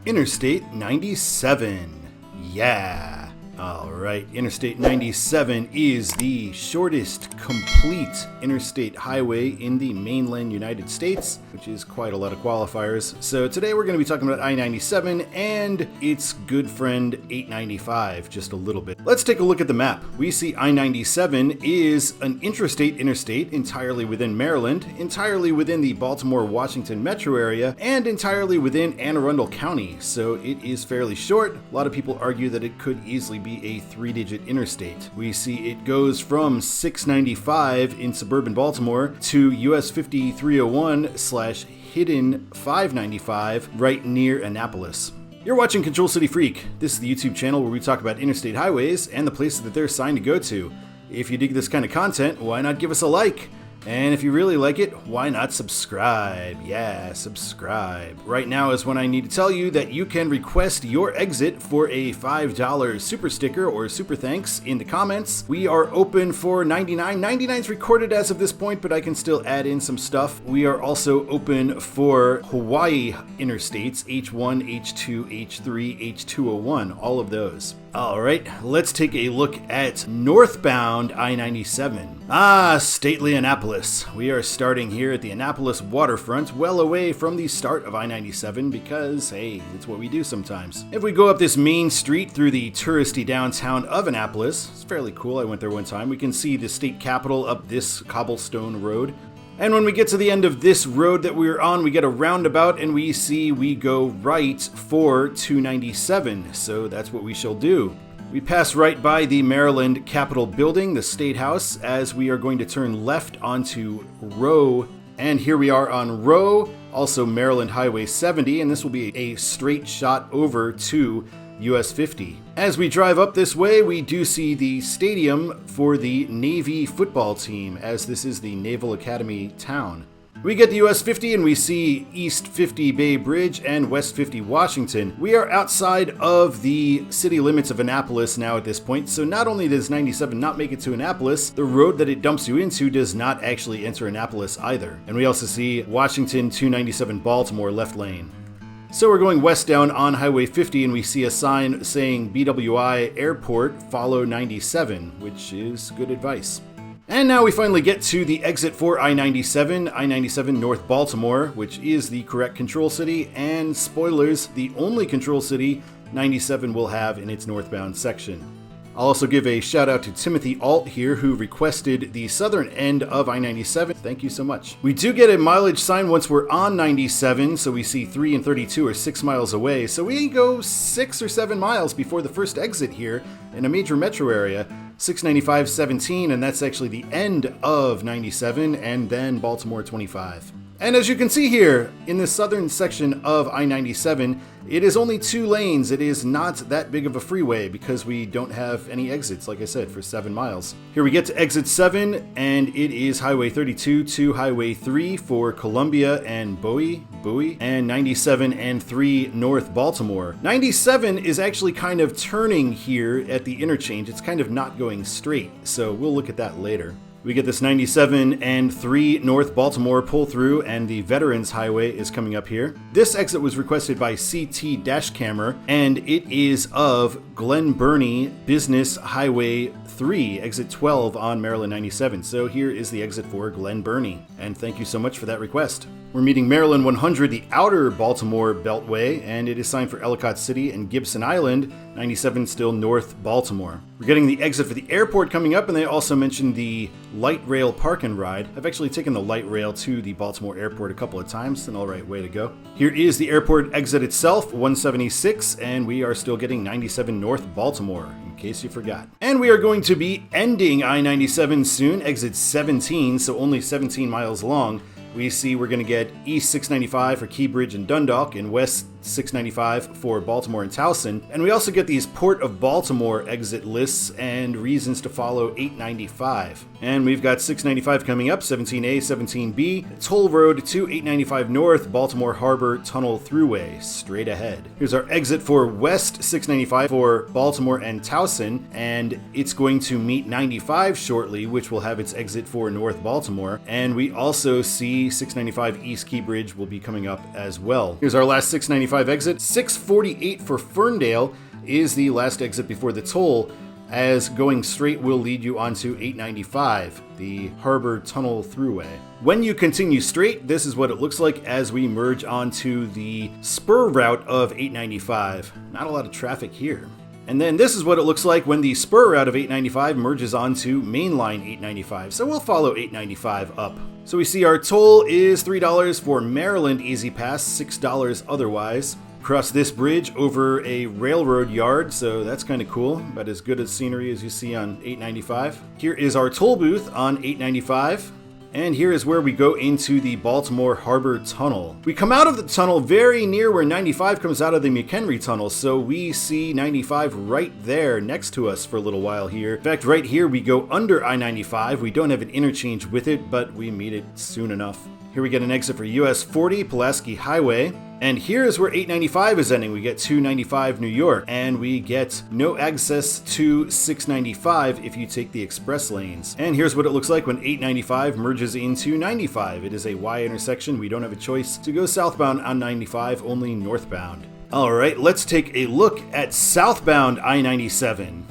Interstate 97. Yeah. Alright, Interstate 97 is the shortest complete interstate highway in the mainland United States, which is quite a lot of qualifiers. So today we're going to be talking about I-97 and its good friend 895 just a little bit. Let's take a look at the map. We see I-97 is an intrastate interstate entirely within Maryland, entirely within the Baltimore-Washington metro area, and entirely within Anne Arundel County. So it is fairly short. A lot of people argue that it could easily be a 3-digit interstate. We see it goes from 695 in suburban Baltimore to US 5301/hidden 595 right near Annapolis. You're watching Control City Freak. This is the YouTube channel where we talk about interstate highways and the places that they're assigned to go to. If you dig this kind of content, why not give us a like? And if you really like it, why not subscribe? Yeah, subscribe. Right now is when I need to tell you that you can request your exit for a $5 super sticker or super thanks in the comments. We are open for 99. 99's recorded as of this point, but I can still add in some stuff. We are also open for Hawaii interstates, H1, H2, H3, H201, all of those. Alright, let's take a look at Northbound I-97. Stately Annapolis. We are starting here at the Annapolis waterfront, well away from the start of I-97 because, hey, it's what we do sometimes. If we go up this main street through the touristy downtown of Annapolis, it's fairly cool, I went there one time, we can see the state capitol up this cobblestone road. And when we get to the end of this road that we're on, we get a roundabout and we see we go right for 297. So that's what we shall do. We pass right by the Maryland Capitol Building, the State House, as we are going to turn left onto Row. And here we are on Row, also Maryland Highway 70, and this will be a straight shot over to US 50. As we drive up this way, we do see the stadium for the Navy football team, as this is the Naval Academy town. We get to US 50 and we see East 50 Bay Bridge and West 50 Washington. We are outside of the city limits of Annapolis now at this point, so not only does 97 not make it to Annapolis, the road that it dumps you into does not actually enter Annapolis either. And we also see Washington 297 Baltimore left lane. So we're going westbound on Highway 50 and we see a sign saying BWI Airport, follow 97, which is good advice. And now we finally get to the exit for I-97 North Baltimore, which is the correct control city, and spoilers, the only control city 97 will have in its northbound section. I'll also give a shout out to Timothy Ault here, who requested the southern end of I-97. Thank you so much. We do get a mileage sign once we're on 97, so we see 3 and 32 are 6 miles away. So we go 6 or 7 miles before the first exit here in a major metro area. 695-17, and that's actually the end of 97, and then Baltimore 25. And as you can see here, in the southern section of I-97, it is only 2 lanes. It is not that big of a freeway because we don't have any exits, like I said, for 7 miles. Here we get to exit 7, and it is Highway 32 to Highway 3 for Columbia and Bowie, and 97 and 3 North Baltimore. 97 is actually kind of turning here at the interchange. It's kind of not going straight, so we'll look at that later. We get this 97 and 3 North Baltimore pull through, and the Veterans Highway is coming up here. This exit was requested by CTDashcammer, and it is of Glen Burnie Business Highway 3, exit 12 on Maryland 97. So here is the exit for Glen Burnie, and thank you so much for that request. We're meeting Maryland 100, the outer Baltimore Beltway, and it is signed for Ellicott City and Gibson Island, 97 still North Baltimore. We're getting the exit for the airport coming up, and they also mentioned the light rail park and ride. I've actually taken the light rail to the Baltimore airport a couple of times, an alright way to go. Here is the airport exit itself, 176, and we are still getting 97 North Baltimore, in case you forgot. And we are going to be ending I-97 soon, exit 17, so only 17 miles long. We see we're going to get East 695 for Keybridge and Dundalk, and West 695 for Baltimore and Towson. And we also get these Port of Baltimore exit lists and reasons to follow 895. And we've got 695 coming up, 17A, 17B, Toll Road to 895 North, Baltimore Harbor Tunnel Thruway, straight ahead. Here's our exit for West 695 for Baltimore and Towson, and it's going to meet 95 shortly, which will have its exit for North Baltimore. And we also see 695 East Keybridge will be coming up as well. Here's our last 695 I-95 exit. 648 for Ferndale is the last exit before the toll, as going straight will lead you onto 895, the Harbor Tunnel Thruway. When you continue straight, this is what it looks like as we merge onto the spur route of 895. Not a lot of traffic here. And then this is what it looks like when the spur route of 895 merges onto mainline 895. So we'll follow 895 up. So we see our toll is $3 for Maryland Easy Pass, $6 otherwise. Cross this bridge over a railroad yard, so that's kind of cool, about as good as scenery as you see on 895. Here is our toll booth on 895. And here is where we go into the Baltimore Harbor Tunnel. We come out of the tunnel very near where 95 comes out of the McHenry Tunnel, so we see 95 right there next to us for a little while here. In fact, right here we go under I-95. We don't have an interchange with it, but we meet it soon enough. Here we get an exit for US 40, Pulaski Highway. And here is where 895 is ending. We get 295 New York, and we get no access to 695 if you take the express lanes. And here's what it looks like when 895 merges into 95. It is a Y intersection. We don't have a choice to go southbound on 95, only northbound. All right, let's take a look at southbound I-97.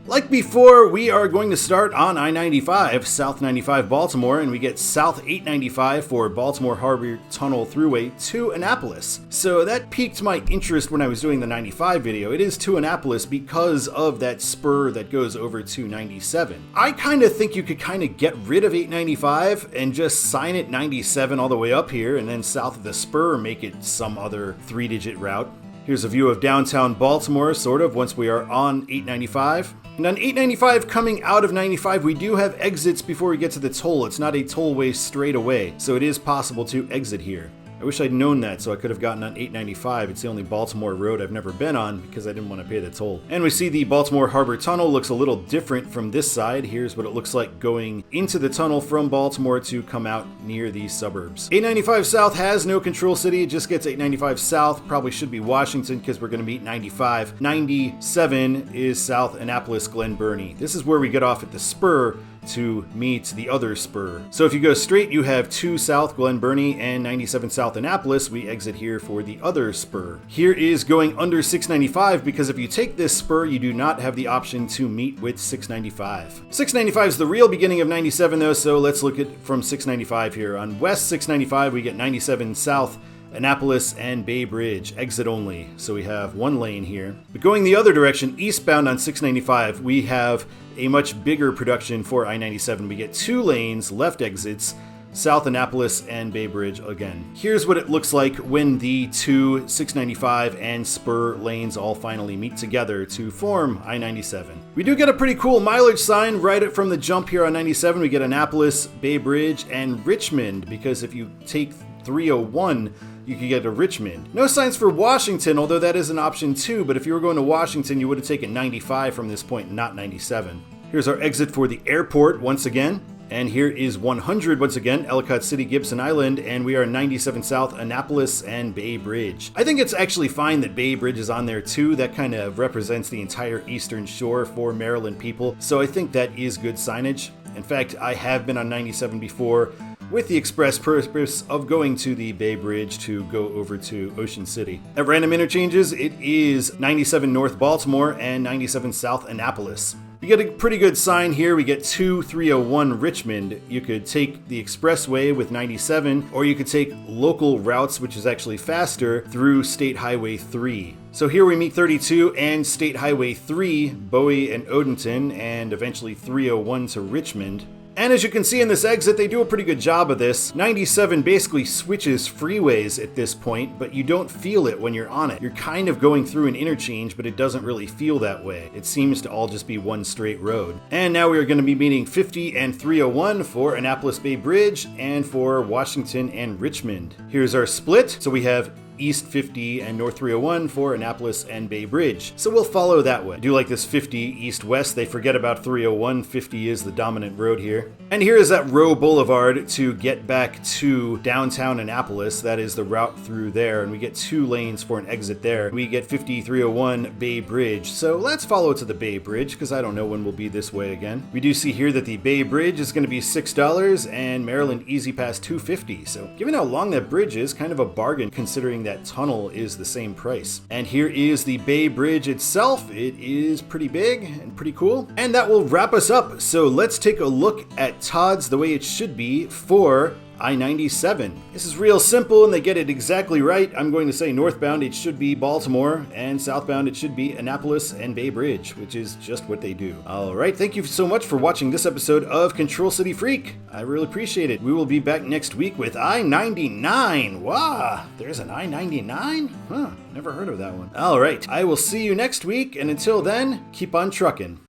Like before, we are going to start on I-95, South 95 Baltimore, and we get South 895 for Baltimore Harbor Tunnel Thruway to Annapolis. So that piqued my interest when I was doing the 95 video. It is to Annapolis because of that spur that goes over to 97. I kind of think you could kind of get rid of 895 and just sign it 97 all the way up here, and then south of the spur make it some other 3-digit route. Here's a view of downtown Baltimore, sort of, once we are on 895. And on 895 coming out of 95, we do have exits before we get to the toll. It's not a tollway straight away, so it is possible to exit here. I wish I'd known that so I could have gotten on 895. It's the only Baltimore road I've never been on because I didn't want to pay the toll. And we see the Baltimore Harbor Tunnel looks a little different from this side. Here's what it looks like going into the tunnel from Baltimore to come out near these suburbs. 895 South has no control city. It just gets 895 South. Probably should be Washington because we're going to meet 95. 97 is South Annapolis Glen Burnie. This is where we get off at the spur to meet the other spur. So if you go straight, you have 2 South Glen Burnie and 97 South Annapolis. We exit here for the other spur. Here is going under 695 because if you take this spur, you do not have the option to meet with 695. 695 is the real beginning of 97 though, so let's look at from 695 here. On West 695, we get 97 South Annapolis and Bay Bridge, exit only. So we have 1 lane here. But going the other direction, eastbound on 695, we have a much bigger production for I-97. We get 2 lanes, left exits, South Annapolis and Bay Bridge again. Here's what it looks like when the 2 695 and spur lanes all finally meet together to form I-97. We do get a pretty cool mileage sign right from the jump here on 97. We get Annapolis, Bay Bridge, and Richmond, because if you take 301, you could get to Richmond. No signs for Washington, although that is an option too, but if you were going to Washington, you would have taken 95 from this point, not 97. Here's our exit for the airport once again. And here is 100 once again, Ellicott City, Gibson Island, and we are 97 South, Annapolis and Bay Bridge. I think it's actually fine that Bay Bridge is on there too. That kind of represents the entire eastern shore for Maryland people, so I think that is good signage. In fact, I have been on 97 before with the express purpose of going to the Bay Bridge to go over to Ocean City. At random interchanges, it is 97 North Baltimore and 97 South Annapolis. We get a pretty good sign here. We get 2301 Richmond. You could take the expressway with 97, or you could take local routes, which is actually faster, through State Highway 3. So here we meet 32 and State Highway 3, Bowie and Odenton, and eventually 301 to Richmond. And as you can see in this exit, they do a pretty good job of this. 97 basically switches freeways at this point, but you don't feel it when you're on it. You're kind of going through an interchange, but it doesn't really feel that way. It seems to all just be one straight road. And now we are going to be meeting 50 and 301 for Annapolis Bay Bridge and for Washington and Richmond. Here's our split. So we have East 50 and North 301 for Annapolis and Bay Bridge. So we'll follow that way. I do like this 50 east-west. They forget about 301. 50 is the dominant road here. And here is that Row Boulevard to get back to downtown Annapolis. That is the route through there. And we get 2 lanes for an exit there. We get 5301 Bay Bridge. So let's follow to the Bay Bridge because I don't know when we'll be this way again. We do see here that the Bay Bridge is going to be $6 and Maryland Easy Pass $2.50. So given how long that bridge is, kind of a bargain considering that that tunnel is the same price. And here is the Bay Bridge itself. It is pretty big and pretty cool. And that will wrap us up. So let's take a look at Todd's the way it should be for I-97. This is real simple and they get it exactly right. I'm going to say northbound it should be Baltimore, and southbound it should be Annapolis and Bay Bridge, which is just what they do. Alright, thank you so much for watching this episode of Control City Freak. I really appreciate it. We will be back next week with I-99. Wow, there's an I-99? Huh, never heard of that one. Alright, I will see you next week, and until then, keep on trucking.